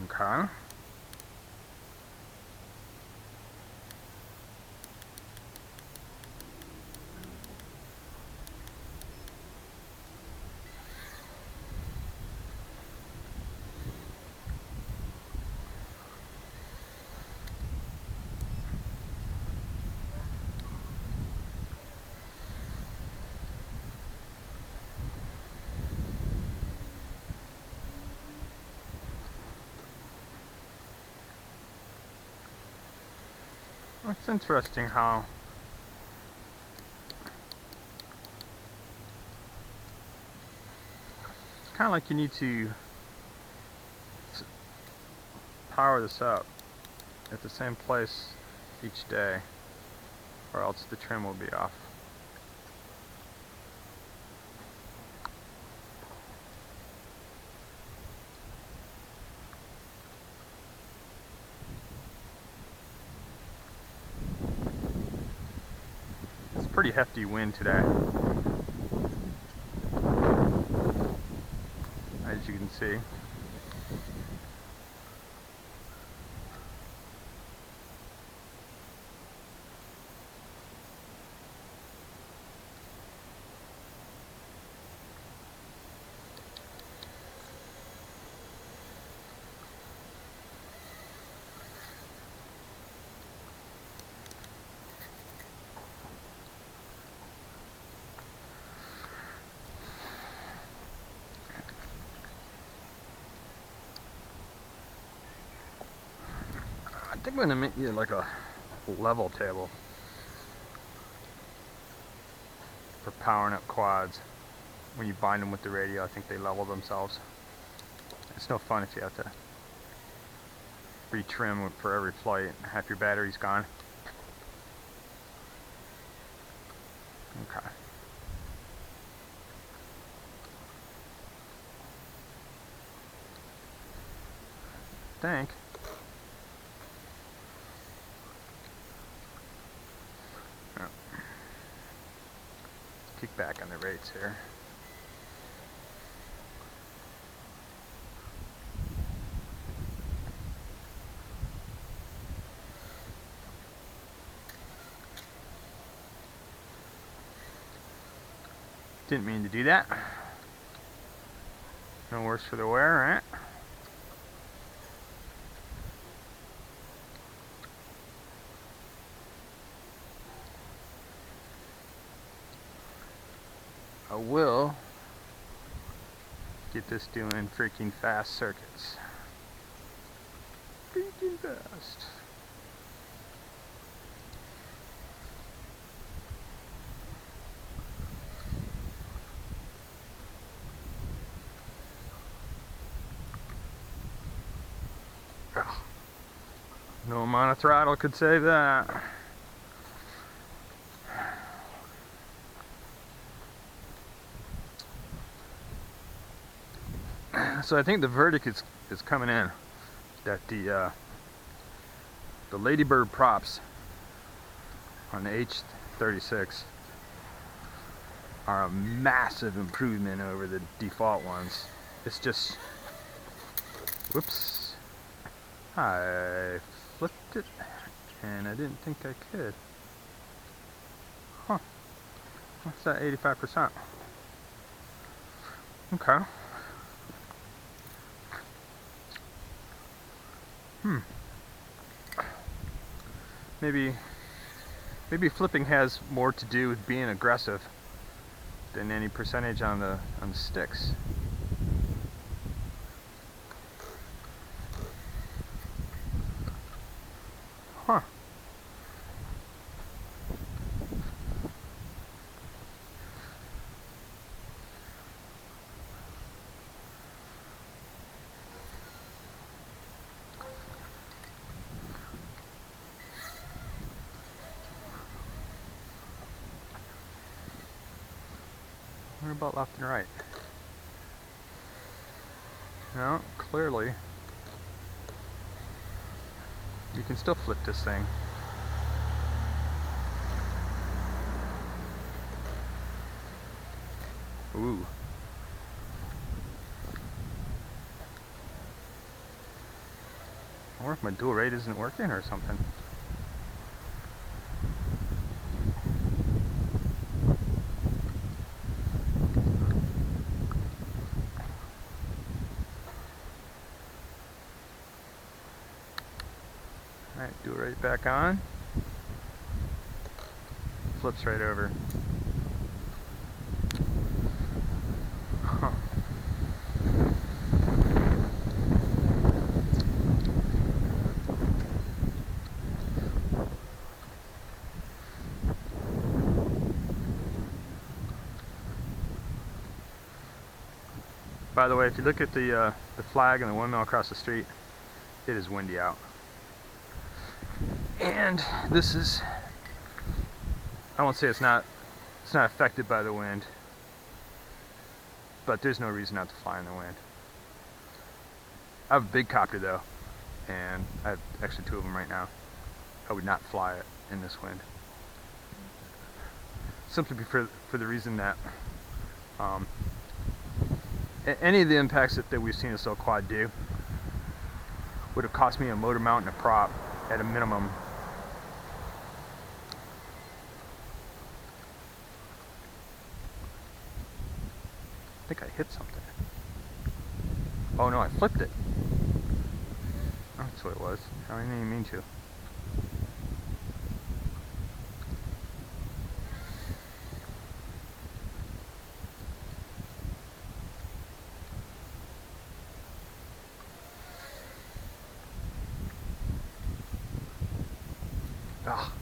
Okay. It's interesting how it's kind of like you need to power this up at the same place each day, or else the trim will be off. It's a pretty hefty wind today, as you can see. I think I'm gonna make you like a level table for powering up quads. When you bind them with the radio, I think they level themselves. It's no fun if you have to retrim for every flight and half your battery's gone. Okay. Think. Oh. Kick back on the rates here. Didn't mean to do that. No worse for the wear, right? I will get this doing freaking fast circuits. Freaking fast. No amount of throttle could save that. So I think the verdict is coming in that the Ladybird props on the H36 are a massive improvement over the default ones. It's just, whoops, I flipped it and I didn't think I could. Huh, what's that 85%? Okay. Maybe flipping has more to do with being aggressive than any percentage on the sticks. Huh. What about left and right? No, clearly you can still flip this thing. Ooh. Or if my dual rate isn't working or something. Alright, dual rate back on. Flips right over. Huh. By the way, if you look at the flag and the windmill across the street, it is windy out. And this is, I won't say it's not affected by the wind, but there's no reason not to fly in the wind. I have a big copter though, and I have actually 2 of them right now. I would not fly it in this wind. Simply for the reason that any of the impacts that we've seen a SO quad do would have cost me a motor mount and a prop at a minimum. I think I hit something. Oh no, I flipped it. Oh, that's what it was. I didn't even mean to. Ah.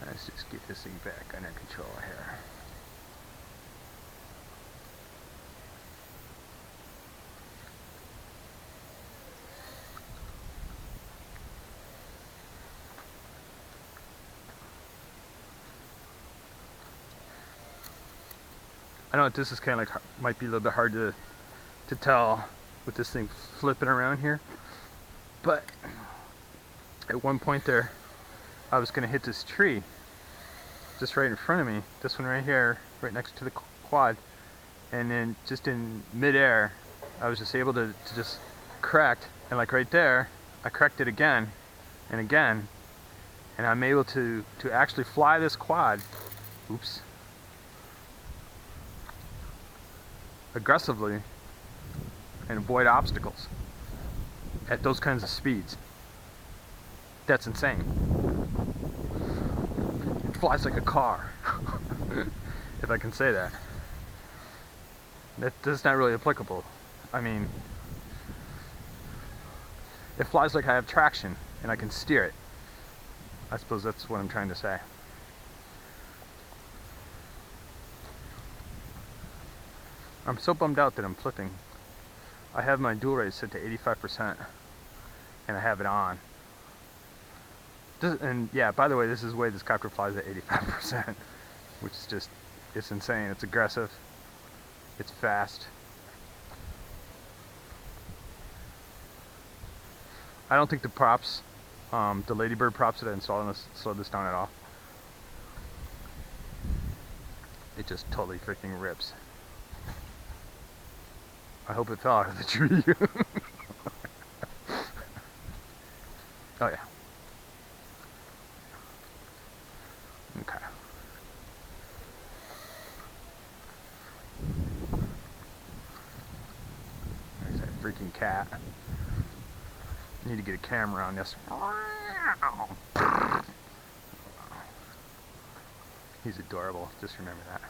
Let's just get this thing back under control here. I know this is kind of like, might be a little bit hard to tell with this thing flipping around here, but at one point there I was going to hit this tree just right in front of me, this one right here, right next to the quad, and then just in midair I was just able to just crack, and like right there I cracked it again and again, and I'm able to actually fly this quad, oops, aggressively and avoid obstacles at those kinds of speeds. That's insane. It flies like a car, if I can say that. That's not really applicable. I mean, it flies like I have traction and I can steer it. I suppose that's what I'm trying to say. I'm so bummed out that I'm flipping. I have my dual rate set to 85% and I have it on. And yeah, by the way, this is the way this copter flies at 85%, which is just, it's insane. It's aggressive, it's fast. I don't think the props, the Ladybird props that I installed on this slow this down at all. It just totally freaking rips. I hope it fell out of the tree. Oh yeah. Okay. There's that freaking cat. I need to get a camera on this. He's adorable. Just remember that.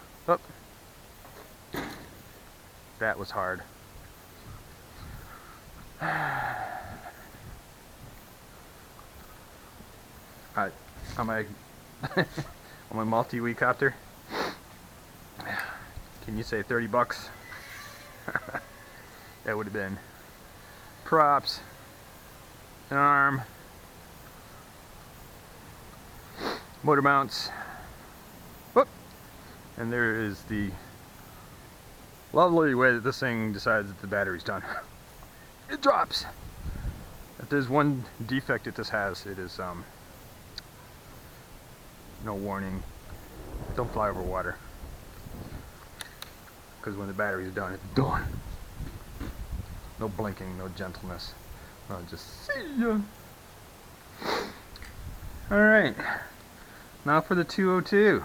Oh. That was hard. Alright, on my on my multi-wee copter, can you say $30? that would have been props, an arm, motor mounts, whoop, and there is the lovely way that this thing decides that the battery's done. It drops. If there's one defect that this has, it is no warning. Don't fly over water. Because when the battery's done, it's done. No blinking, no gentleness. I'll just see ya. Alright. Now for the 202.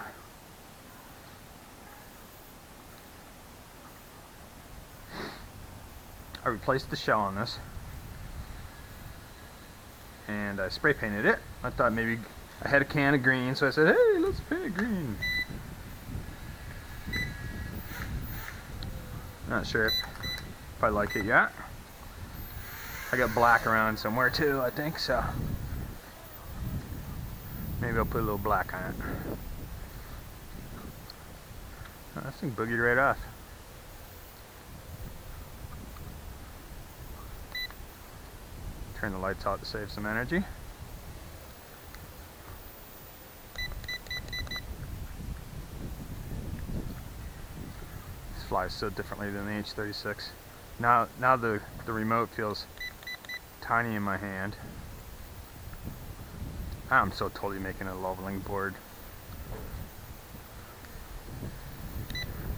I replaced the shell on this. And I spray painted it. I thought maybe I had a can of green, so I said, hey, let's paint it green. Not sure if I like it yet. I got black around somewhere too, I think, so maybe I'll put a little black on it. Oh, this thing boogied right off. Turn the lights out to save some energy. This flies so differently than the H36. Now the remote feels tiny in my hand. I'm so totally making a leveling board.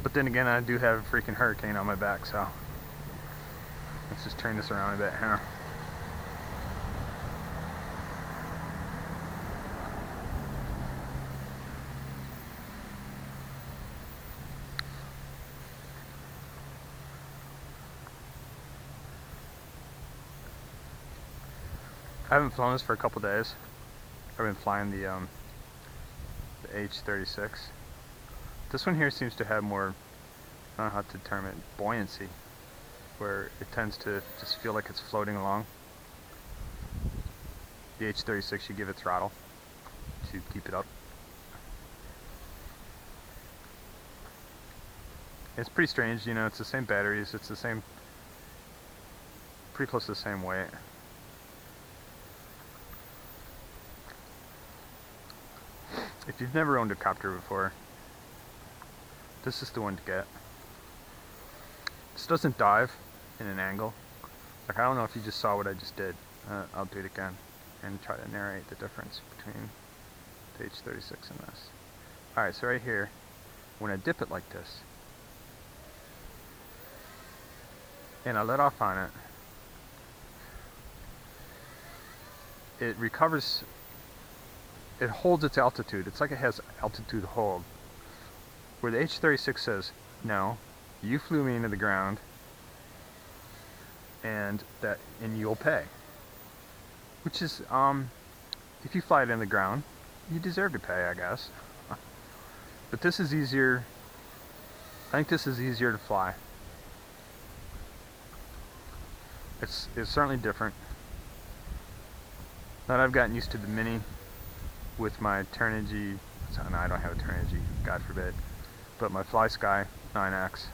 But then again, I do have a freaking hurricane on my back, so let's just turn this around a bit here. I haven't flown this for a couple days. I've been flying the H36. This one here seems to have more, I don't know how to term it, buoyancy, where it tends to just feel like it's floating along. The H36, you give it throttle to keep it up. It's pretty strange, you know, it's the same batteries, it's the same, pretty close to the same weight. If you've never owned a copter before, this is the one to get. This doesn't dive in an angle. Like, I don't know if you just saw what I just did. I'll do it again and try to narrate the difference between the H36 and this. Alright, so right here, when I dip it like this, and I let off on it, it recovers. It holds its altitude. It's like it has altitude hold. Where the H36 says, no, you flew me into the ground and you'll pay. Which is, if you fly it in the ground, you deserve to pay, I guess. But this is easier. I think this is easier to fly. It's certainly different. Now that I've gotten used to the Mini with my Turnigy, no, I don't have a Turnigy, God forbid, but my FlySky 9X.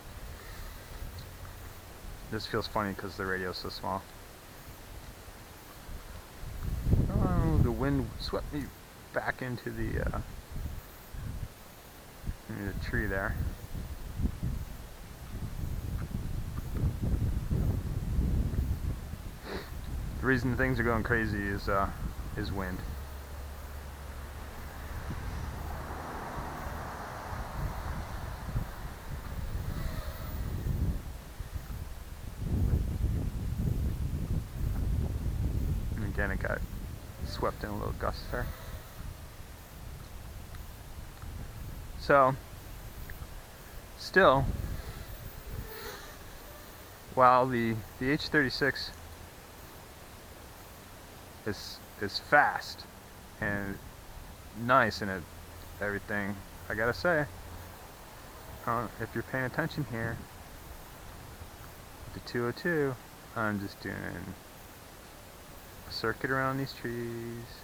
This feels funny because the radio is so small. Oh, the wind swept me back into the tree there. The reason things are going crazy is wind. Again, it got swept in a little gust there. So, still, while the H36 is fast and nice and everything, I gotta say, if you're paying attention here, the 202, I'm just doing a circuit around these trees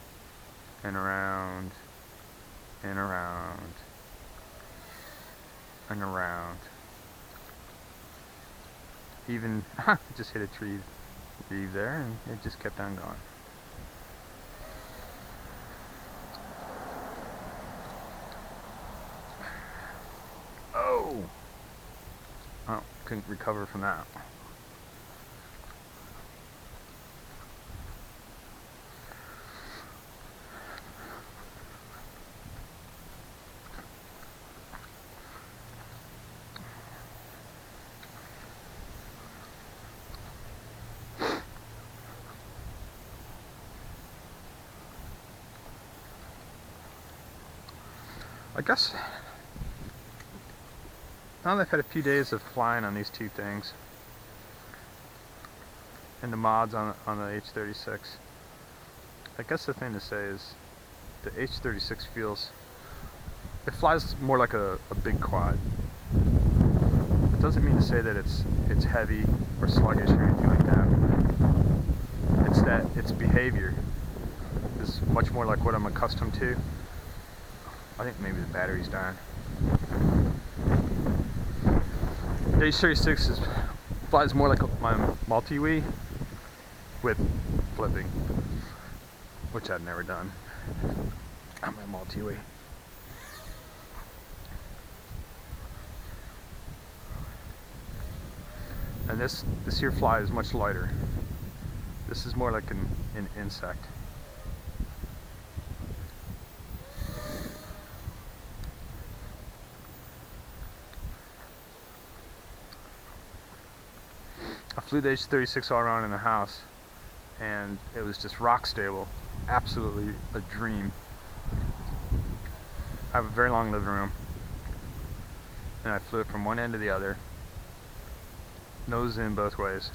and around and around and around. even just hit a tree leaf there, and it just kept on going. Oh, couldn't recover from that. I guess now that I've had a few days of flying on these two things and the mods on the H36, I guess the thing to say is the H36 it flies more like a big quad. It doesn't mean to say that it's heavy or sluggish or anything like that. It's that its behavior is much more like what I'm accustomed to. I think maybe the battery's dying. The H36 flies more like my multi-wii with flipping, which I've never done on my multi-wii. And this here fly is much lighter. This is more like an insect. I flew the H36 all around in the house, and it was just rock stable, absolutely a dream. I have a very long living room, and I flew it from one end to the other, nose in both ways,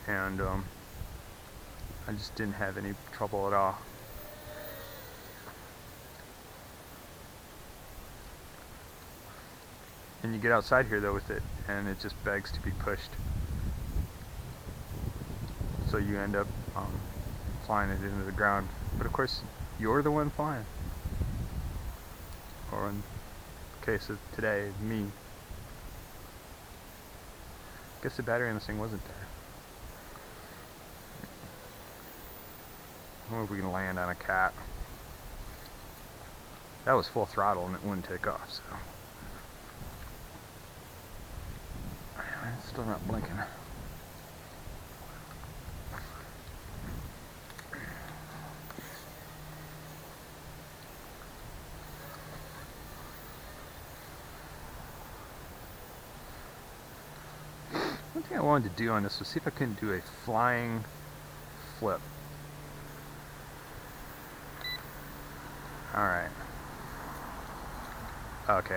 and I just didn't have any trouble at all. And you get outside here though with it, and it just begs to be pushed. So you end up flying it into the ground. But of course, you're the one flying. Or in the case of today, me. I guess the battery on this thing wasn't there. I wonder if we can land on a cat. That was full throttle and it wouldn't take off, so. It's still not blinking. One thing I wanted to do on this was see if I can do a flying flip. Alright. Okay.